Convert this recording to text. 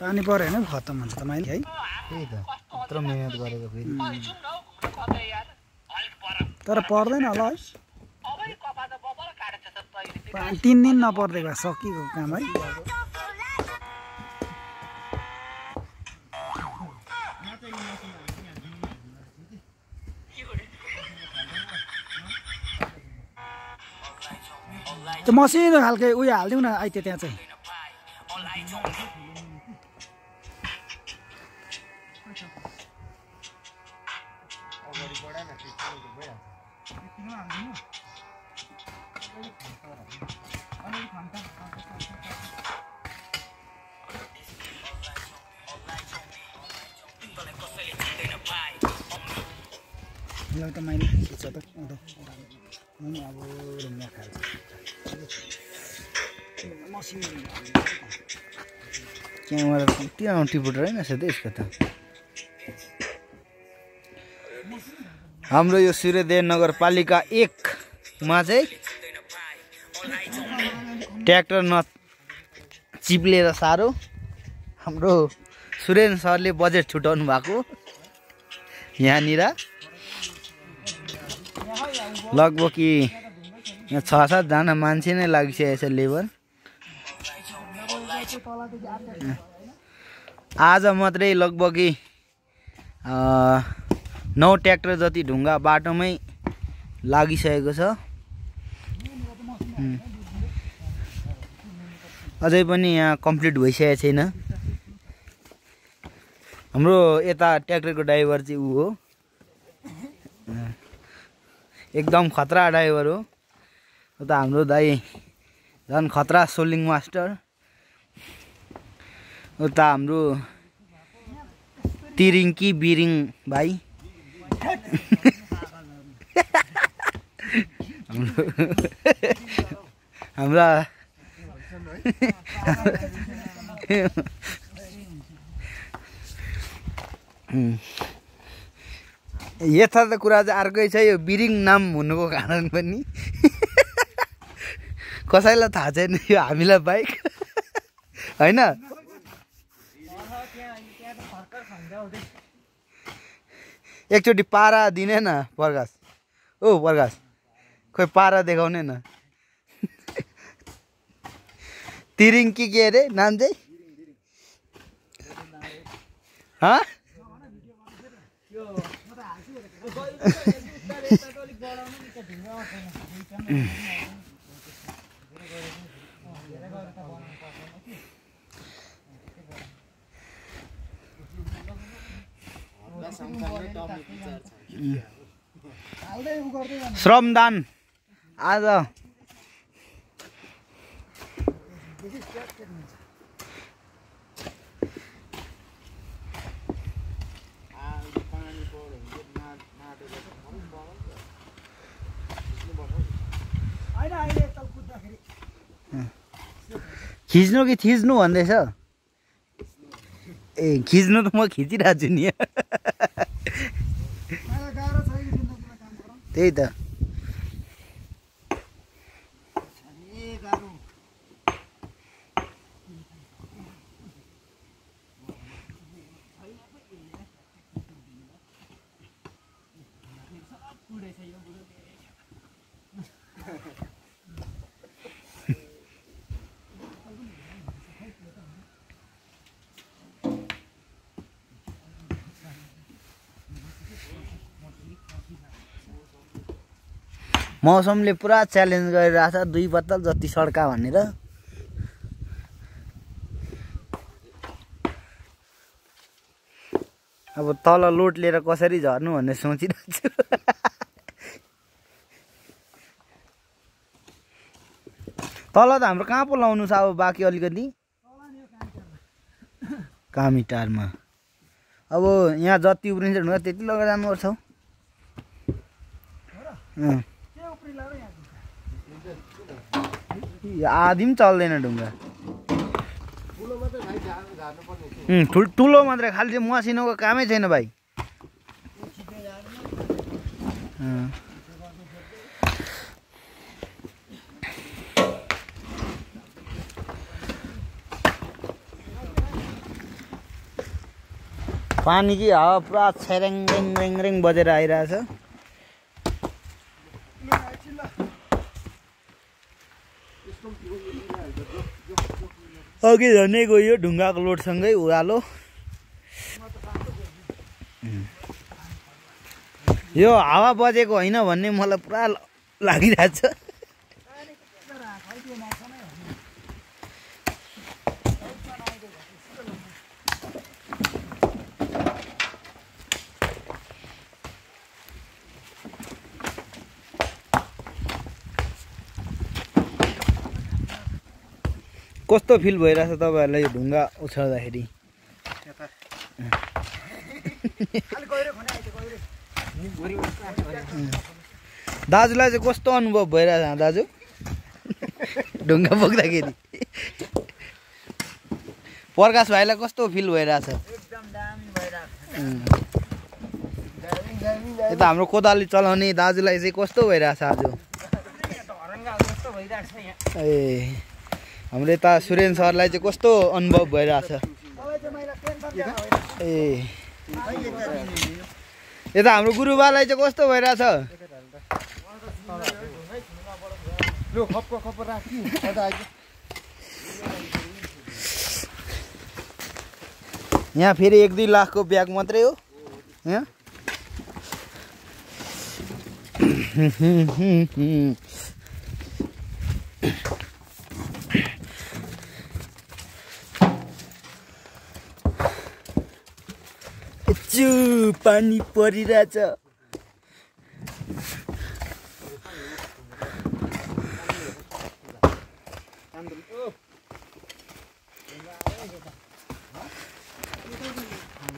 पानी पऱ्यो भने खत्तम हुन्छ तपाईले है त्यही त यत्रो मेहनत गरेको फेरि तर पर्दैन होला है 3 दिन नपर्दै भए सकिएको काम है त्यो मसिनो खालको उयो हाल्दिउँ न आइते त्यहाँ चाहिँ त मैले खिच्छ त अब रुममा खाल्छ क्यामेरा कति आउँटी फुटेर होइन छ त यसको त हाम्रो यो सूर्यदेव नगरपालिका 1 मा चाहिँ ट्र्याक्टर न चिप्लेर सारो हाम्रो सुरेन सरले बजेट छुटाउनु भएको यहाँनिर लगभग यहाँ 6-7 जना मान्छे नै लागिसकेको छ लेबर आज मात्रै लगभग 9 ट्र्याक्टर जति ढुङ्गा बाटोमै लागिसकेको छ अझै पनि यहाँ कम्प्लिट भइसकेको छैन हाम्रो यता ट्र्याक्टरको ड्राइभर चाहिँ ऊ हो एकदम खतरा ड्राइभर हो उता हाम्रो दाइ झन् खतरा सोलिङ मास्टर उता हाम्रो तिरिङकी बिरिङ भाइ हाम्रा यथार्थ कुरा चाहिँ अर्कै छ यो बिरिङ नाम हुनुको कारण पनि कसैलाई थाहा छैन यो हामीलाई बाइक होइन एकचोटि पारा दिने न प्रकाश ओ प्रकाश खोइ पारा देखाउने न तिरिङ के अरे नाम चाहिँ श्रमदान आज खिच्नु कि थिच्नु भन्दैछ ए खिच्नु त म खिचिरहेको छु नि त्यही त मौसमले पुरा च्यालेन्ज गरिरहेछ 2 बोतल जति सड्का भनेर अब तल लोड लिएर कसरी झर्नु भन्ने सोचिरहेको छु तल त हाम्रो कहाँ पो लाउनु छ अब बाँकी अलिकति कामिटारमा अब यहाँ जति उब्रिन्छ ढुङ्गा त्यति लगेर जानुपर्छ आधी पनि चल्दैन ढुङ्गा ठुलो मात्रै खालि मसिनोको कामै छैन भाइ पानी कि हावा पुरा छेरेङ रेङ रेङ रेङ बजेर आइरहेछ। अघि झन्डै गयो ढुङ्गाको लोडसँगै उकालो। यो हावा बजेको होइन भन्ने मलाई पुरा लागिरहेछ। कस्तो फिल भइरहेछ तपाईहरुलाई यो ढुङ्गा उछाल्दाखेरि? दाजुलाई चाहिँ कस्तो अनुभव भइरहेछ दाजु ढुङ्गा बोक्दाखेरि? प्रकाश भाइलाई कस्तो फिल भइरहेछ? एकदम दामी भइरहेछ। यता हाम्रो कोदाली चलाउने दाजुलाई चाहिँ कस्तो भइरहेछ आज? ए हाम्रो यता सुरेन सरलाई चाहिँ कस्तो अनुभव भइरहेछ? ए यता हाम्रो गुरुबालाई चाहिँ कस्तो भइरहेछ? यहाँ फेरि 1-2 लाखको ब्याग मात्रै हो यहाँ। पानी परिरहेछ।